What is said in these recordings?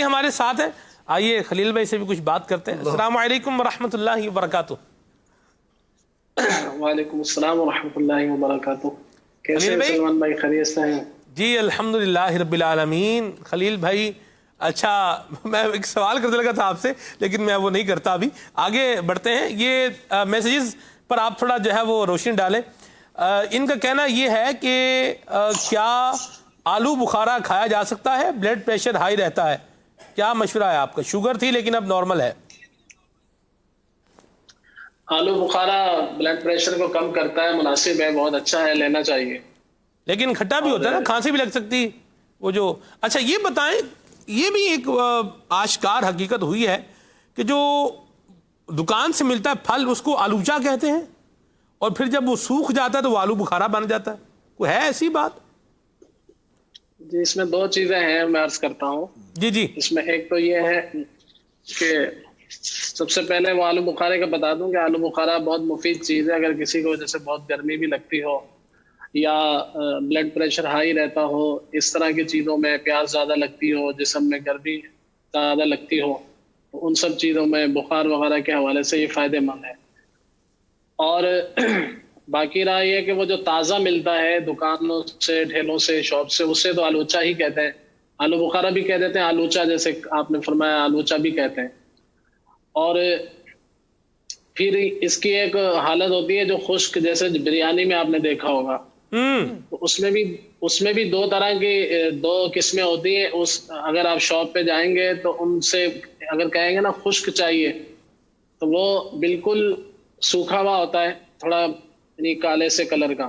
بھائی ہمارے ساتھ ہیں، آئیے خلیل بھائی سے بھی کچھ بات کرتے ہیں۔ السلام علیکم ورحمۃ اللہ وبرکاتہ۔ وعلیکم السلام ورحمۃ اللہ وبرکاتہ۔ کیسے ہیں سلمان بھائی، خیریت سے ہیں؟ جی الحمدللہ رب العالمین۔ خلیل بھائی اچھا، میں ایک سوال کرنے لگا تھا آپ سے لیکن میں وہ نہیں کرتا، ابھی آگے بڑھتے ہیں۔ یہ میسیجز پر آپ تھوڑا جو ہے وہ روشنی ڈالیں۔ ان کا کہنا یہ ہے کہ کیا آلو بخارا کھایا جا سکتا ہے؟ بلڈ پریشر ہائی رہتا ہے، کیا مشورہ ہے آپ کا؟ شوگر تھی لیکن اب نارمل ہے۔ آلو بخارا بلڈ پریشر کو کم کرتا ہے، مناسب ہے، بہت اچھا ہے، لینا چاہیے، لیکن کھٹا بھی ہوتا ہے نا، کھانسی بھی لگ سکتی وہ جو۔ اچھا یہ بتائیں، یہ بھی ایک آشکار حقیقت ہوئی ہے کہ جو دکان سے ملتا ہے پھل اس کو آلوچا کہتے ہیں، اور پھر جب وہ سوکھ جاتا ہے تو وہ آلو بخارا بن جاتا ہے، کوئی ہے ایسی بات؟ جی اس میں دو چیزیں ہیں، میں عرض کرتا ہوں۔ جی اس میں ایک تو یہ ہے کہ سب سے پہلے وہ آلو بخارے کا بتا دوں کہ آلو بخارا بہت مفید چیز ہے۔ اگر کسی کو جیسے بہت گرمی بھی لگتی ہو یا بلڈ پریشر ہائی رہتا ہو، اس طرح کی چیزوں میں پیاس زیادہ لگتی ہو، جسم میں گرمی زیادہ لگتی ہو، تو ان سب چیزوں میں بخار وغیرہ کے حوالے سے یہ فائدہ مند ہے۔ اور باقی رہا یہ کہ وہ جو تازہ ملتا ہے دکانوں سے، ٹھیلوں سے، شاپ سے، اسے تو آلوچا ہی کہتے ہیں، آلو بخارا بھی کہہ دیتے ہیں، آلوچا جیسے آپ نے فرمایا آلوچا بھی کہتے ہیں۔ اور پھر اس کی ایک حالت ہوتی ہے جو خشک، جیسے بریانی میں آپ نے دیکھا ہوگا، تو اس میں بھی دو طرح کی دو قسمیں ہوتی ہیں۔ اگر آپ شاپ پہ جائیں گے تو ان سے اگر کہیں گے نا خشک چاہیے، تو وہ بالکل سوکھا ہوا ہوتا ہے، تھوڑا یعنی کالے سے کلر کا۔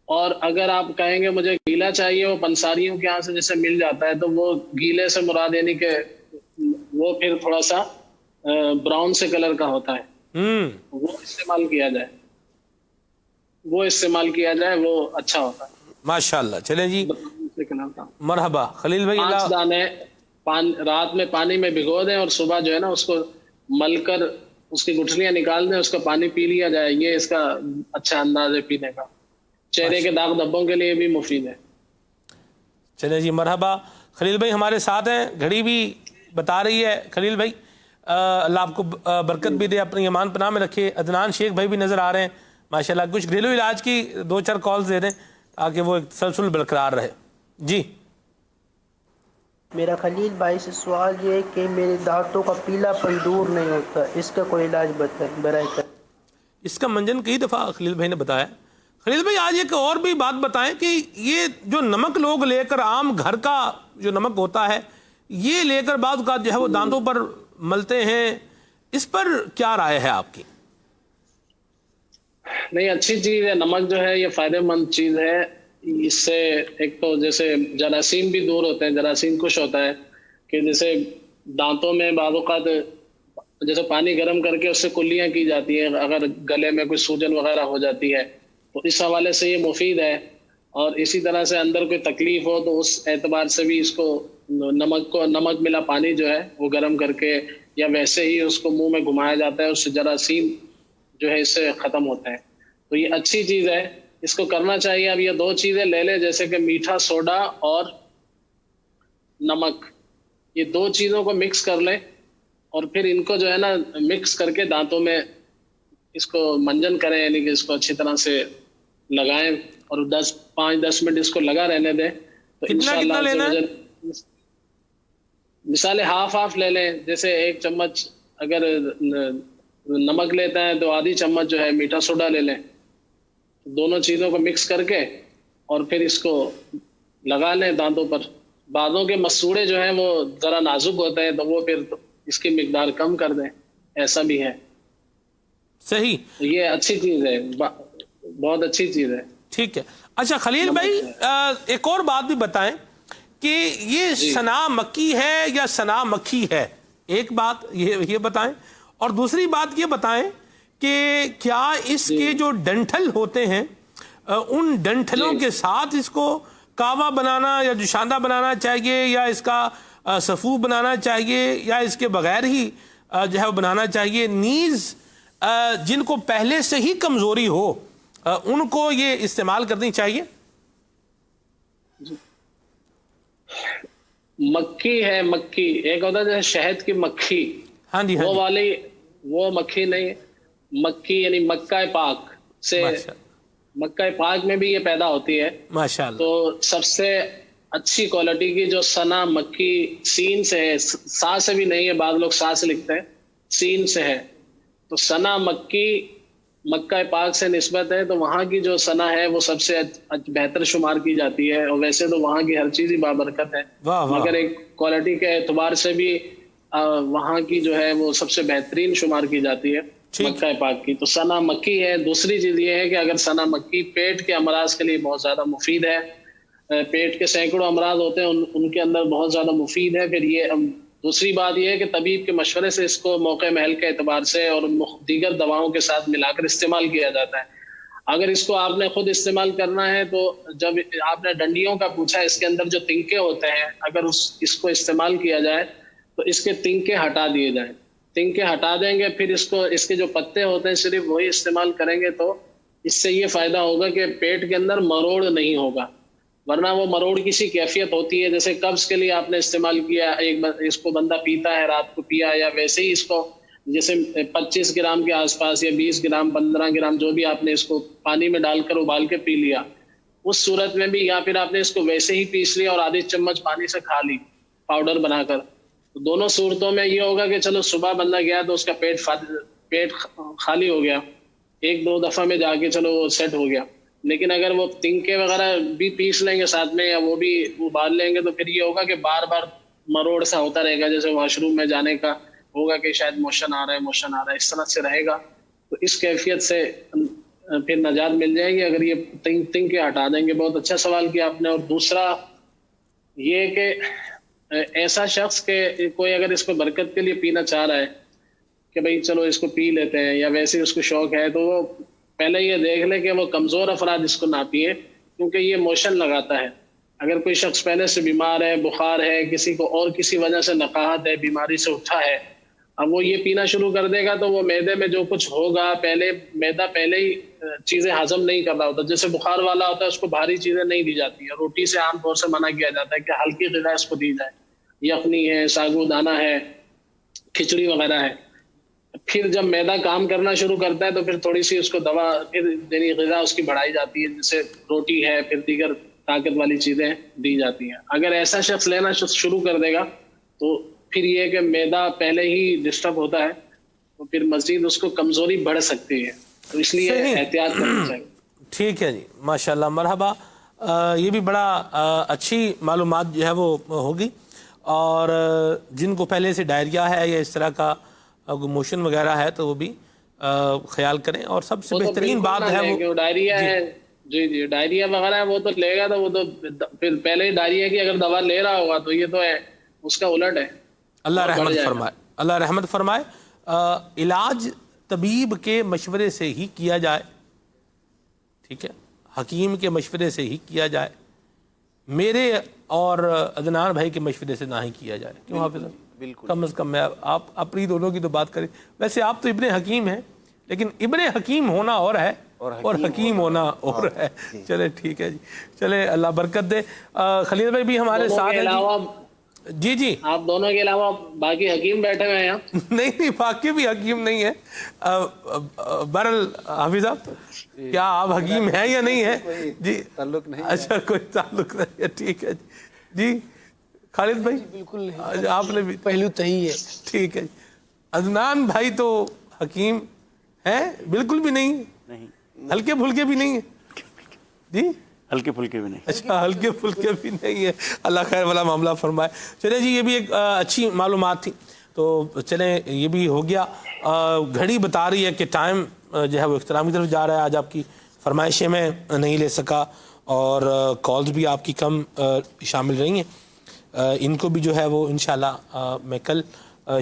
اور اگر آپ کہیں گے مجھے گیلا چاہیے، وہ پنساریوں کے یہاں سے جیسے مل جاتا ہے، تو وہ گیلے سے مراد یعنی کہ وہ پھر تھوڑا سا براؤن سے کلر کا ہوتا ہے، وہ استعمال کیا جائے وہ اچھا ہوتا ہے ماشاءاللہ۔ چلیں جی، مرحبا خلیل بھائی۔ 5 دانے رات میں پانی میں بھگو دیں اور صبح جو ہے نا اس کو مل کر اس کی گٹھلیاں نکال دیں، اس کا پانی پی لیا جائے، یہ اس کا اچھا انداز ہے پینے کا۔ چہرے کے داغ دھبوں کے لیے بھی مفید ہے۔ چلیں جی مرحبا۔ خلیل بھائی ہمارے ساتھ ہیں، گھڑی بھی بتا رہی ہے۔ خلیل بھائی اللہ آپ کو برکت بھی دے، اپنی ایمان پناہ میں رکھے۔ عدنان شیخ بھائی بھی نظر آ رہے ہیں ماشاءاللہ۔ کچھ گھریلو علاج کی 2-4 کالز دے دیں تاکہ وہ ایک تسلسل برقرار رہے۔ جی میرا خلیل بھائی سے سوال یہ ہے کہ میرے دانتوں کا پیلا پن دور نہیں ہوتا، اس کا کوئی علاج بتائیں برائے کرم۔ اس کا منجن کئی دفعہ خلیل بھائی نے بتایا۔ خلیل بھائی آج ایک اور بھی بات بتائیں کہ یہ جو نمک لوگ لے کر، عام گھر کا جو نمک ہوتا ہے یہ لے کر بعض اوقات جو ہے وہ دانتوں پر ملتے ہیں، اس پر کیا رائے ہے آپ کی؟ نہیں، اچھی چیز ہے، نمک جو ہے یہ فائدہ مند چیز ہے۔ اس سے ایک تو جیسے جراثیم بھی دور ہوتے ہیں، جراثیم کش ہوتا ہے کہ جیسے دانتوں میں بعض اوقات جیسے پانی گرم کر کے اس سے کلیاں کی جاتی ہیں، اگر گلے میں کوئی سوجن وغیرہ ہو جاتی ہے تو اس حوالے سے یہ مفید ہے۔ اور اسی طرح سے اندر کوئی تکلیف ہو تو اس اعتبار سے بھی اس کو نمک ملا پانی جو ہے وہ گرم کر کے یا ویسے ہی اس کو منہ میں گھمایا جاتا ہے، اس سے جراثیم جو ہے اس سے ختم ہوتا ہے۔ تو یہ اچھی چیز ہے، اس کو کرنا چاہیے۔ اب یہ 2 چیزیں لے لیں، جیسے کہ میٹھا سوڈا اور نمک، یہ 2 چیزوں کو مکس کر لیں اور پھر ان کو جو ہے نا مکس کر کے دانتوں میں اس کو منجن کریں، یعنی کہ اس کو اچھی طرح سے لگائیں اور 5-10 منٹ اس کو لگا رہنے دیں، تو انشاءاللہ مثال ہاف لے لیں۔ جیسے 1 چمچ اگر نمک لیتا ہے تو آدھی چمچ جو ہے میٹھا سوڈا لے لیں، دونوں چیزوں کو مکس کر کے اور پھر اس کو لگا لیں دانتوں پر۔ بعضوں کے مسوڑے جو ہیں وہ ذرا نازک ہوتے ہیں تو وہ پھر اس کی مقدار کم کر دیں، ایسا بھی ہے۔ صحیح، یہ اچھی چیز ہے، بہت اچھی چیز ہے۔ ٹھیک ہے۔ اچھا خلیل بھائی ایک اور بات بھی بتائیں کہ یہ سنا مکی ہے یا سنا مکھی ہے؟ ایک بات یہ بتائیں، اور دوسری بات یہ بتائیں کہ کیا اس کے جو ڈنٹھل ہوتے ہیں ان ڈنٹھلوں کے ساتھ اس کو کعوہ بنانا یا جوشاندہ بنانا چاہیے، یا اس کا صفو بنانا چاہیے، یا اس کے بغیر ہی جو ہے وہ بنانا چاہیے؟ نیز جن کو پہلے سے ہی کمزوری ہو ان کو یہ استعمال کرنی چاہیے؟ مکھی ہے، مکھی ایک ہوتا ہے جیسے شہد کی مکھی، ہاں جی، ہاں وہ جی، والی وہ مکھی نہیں، مکھی یعنی مکہ پاک سے، مکہ پاک میں بھی یہ پیدا ہوتی ہے. ماشاء اللہ. تو سب سے اچھی کوالٹی کی جو سنا مکھی سین سے ہے، سا سے بھی نہیں ہے، بعض لوگ سا سے لکھتے ہیں، سین سے ہے. تو سنا مکی مکہ پاک سے نسبت ہے، تو وہاں کی جو سنا ہے وہ سب سے بہتر شمار کی جاتی ہے. اور ویسے تو وہاں کی ہر چیز ہی بابرکت ہے، مگر ایک کوالٹی کے اعتبار سے بھی وہاں کی جو ہے وہ سب سے بہترین شمار کی جاتی ہے مکہ پاک کی. تو سنا مکی ہے. دوسری چیز یہ ہے کہ اگر سنا مکی پیٹ کے امراض کے لیے بہت زیادہ مفید ہے، پیٹ کے سینکڑوں امراض ہوتے ہیں ان کے اندر بہت زیادہ مفید ہے. پھر یہ دوسری بات یہ ہے کہ طبیب کے مشورے سے اس کو موقع محل کے اعتبار سے اور دیگر دواؤں کے ساتھ ملا کر استعمال کیا جاتا ہے. اگر اس کو آپ نے خود استعمال کرنا ہے تو جب آپ نے ڈنڈیوں کا پوچھا، اس کے اندر جو تنکے ہوتے ہیں، اگر اس کو استعمال کیا جائے تو اس کے تنکے ہٹا دیے جائیں. تنکے ہٹا دیں گے، پھر اس کے جو پتے ہوتے ہیں صرف وہی استعمال کریں گے تو اس سے یہ فائدہ ہوگا کہ پیٹ کے اندر مروڑ نہیں ہوگا. ورنہ وہ مروڑ کسی کیفیت ہوتی ہے، جیسے قبض کے لیے آپ نے استعمال کیا، اس کو بندہ پیتا ہے، رات کو پیا، یا ویسے ہی اس کو جیسے 25 گرام کے آس پاس یا 20 گرام 15 گرام جو بھی آپ نے اس کو پانی میں ڈال کر ابال کے پی لیا، اس صورت میں بھی، یا پھر آپ نے اس کو ویسے ہی پیس لیا اور آدھی چمچ پانی سے کھا لی پاؤڈر بنا کر، تو دونوں صورتوں میں یہ ہوگا کہ چلو صبح بندہ گیا تو اس کا پیٹ خالی ہو گیا، ایک دو دفعہ میں جا کے چلو وہ سیٹ ہو گیا. لیکن اگر وہ تنکے وغیرہ بھی پیس لیں گے ساتھ میں یا وہ بھی ابال لیں گے تو پھر یہ ہوگا کہ بار بار مروڑ سا ہوتا رہے گا، جیسے واش روم میں جانے کا ہوگا کہ شاید موشن آ رہا ہے، اس طرح سے رہے گا. تو اس کیفیت سے پھر نجات مل جائے گی اگر یہ تنکے ہٹا دیں گے. بہت اچھا سوال کیا آپ نے. اور دوسرا یہ کہ ایسا شخص کہ کوئی اگر اس کو برکت کے لیے پینا چاہ رہا ہے کہ بھئی چلو اس کو پی لیتے ہیں، یا ویسے اس کو شوق ہے، تو وہ پہلے یہ دیکھ لے کہ وہ کمزور افراد اس کو نہ پیے، کیونکہ یہ موشن لگاتا ہے. اگر کوئی شخص پہلے سے بیمار ہے، بخار ہے، کسی کو اور کسی وجہ سے نقاہت ہے، بیماری سے اٹھا ہے، اب وہ یہ پینا شروع کر دے گا تو وہ معدے میں جو کچھ ہوگا، معدہ پہلے ہی چیزیں ہضم نہیں کر رہا ہوتا. جیسے بخار والا ہوتا ہے اس کو بھاری چیزیں نہیں دی جاتی ہے، روٹی سے عام طور سے منع کیا جاتا ہے کہ ہلکی غذا اس کو دی جائے، یخنی ہے، ساگو دانہ ہے، کھچڑی وغیرہ ہے. پھر جب معدہ کام کرنا شروع کرتا ہے تو پھر تھوڑی سی اس کو دوا، پھر یعنی غذا اس کی بڑھائی جاتی ہے، جیسے روٹی ہے، پھر دیگر طاقت والی چیزیں دی جاتی ہیں. اگر ایسا شخص لینا شروع کر دے گا تو پھر یہ کہ معدہ پہلے ہی ڈسٹرب ہوتا ہے تو پھر مزید اس کو کمزوری بڑھ سکتی ہے، تو اس لیے احتیاط کرنا چاہیے. ٹھیک ہے جی، ماشاءاللہ، مرحبا. یہ بھی بڑا اچھی معلومات جو ہے وہ ہوگی. اور جن کو پہلے سے ڈائریا ہے یا اس طرح کا موشن وغیرہ ہے تو وہ بھی خیال کریں. اور سب سے بہترین بات ہے وہ ڈائریا ہے، جی ڈائریا وغیرہ ہے، وہ تو لے گا تو وہ تو پھر پہلے ہی ڈائریا کی اگر دوا لے رہا ہوگا تو یہ تو ہے اس کا الٹ ہے. اللہ رحمت فرمائے، اللہ رحمت فرمائے. علاج طبیب کے مشورے سے ہی کیا جائے، ٹھیک ہے، حکیم کے مشورے سے ہی کیا جائے، میرے اور عدنان بھائی کے مشورے سے نہ ہی کیا جائے. کیوں حافظ؟ بالکل، کم از کم میں آپ اپنی دونوں کی تو بات کریں. ویسے آپ تو ابن حکیم ہیں، لیکن ابن حکیم ہونا اور ہے اور حکیم ہونا اور ہے. چلے ٹھیک ہے جی، چلے اللہ برکت دے. خلیل بھائی بھی ہمارے ساتھ ہیں. جی آپ دونوں کے علاوہ باقی حکیم بیٹھے ہوئے ہیں؟ نہیں، باقی بھی حکیم نہیں ہے. بہرحال حافظ صاحب، کیا آپ حکیم ہیں یا نہیں ہیں؟ جی تعلق نہیں. اچھا، کوئی تعلق نہیں ہے، ٹھیک ہے جی. خالد بھائی بالکل نہیں، آپ نے بھی پہلو صحیح ہے. ٹھیک ہے. عدنان بھائی تو حکیم ہیں بالکل بھی نہیں، ہلکے پھلکے بھی نہیں ہیں جی، ہلکے پھلکے بھی نہیں. اچھا، ہلکے پھلکے بھی نہیں ہے. اللہ خیر والا معاملہ فرمائے. چلیں جی، یہ بھی ایک اچھی معلومات تھی. تو چلیں، یہ بھی ہو گیا. گھڑی بتا رہی ہے کہ ٹائم جو ہے وہ اختتام کی طرف جا رہا ہے. آج آپ کی فرمائشیں میں نہیں لے سکا اور کالز بھی آپ کی کم شامل رہی ہیں. ان کو بھی جو ہے وہ انشاءاللہ میں کل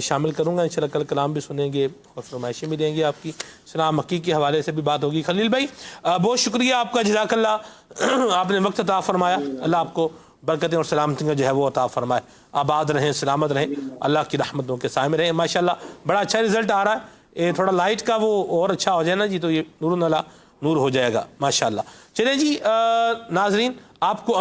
شامل کروں گا. انشاءاللہ کل کلام بھی سنیں گے اور فرمائشیں بھی دیں گے. آپ کی سنا مکی کے حوالے سے بھی بات ہوگی. خلیل بھائی بہت شکریہ آپ کا، جزاک اللہ، آپ نے وقت عطا فرمایا. اللہ آپ کو برکتیں اور سلامتیاں جو ہے وہ عطا فرمائے. آباد رہیں، سلامت رہیں، اللہ کی رحمتوں کے سائے میں رہیں. ماشاءاللہ بڑا اچھا رزلٹ آ رہا ہے. یہ تھوڑا لائٹ کا وہ اور اچھا ہو جائے نا جی تو یہ نور نور ہو جائے گا ماشاءاللہ. چلیں جی ناظرین، آپ کو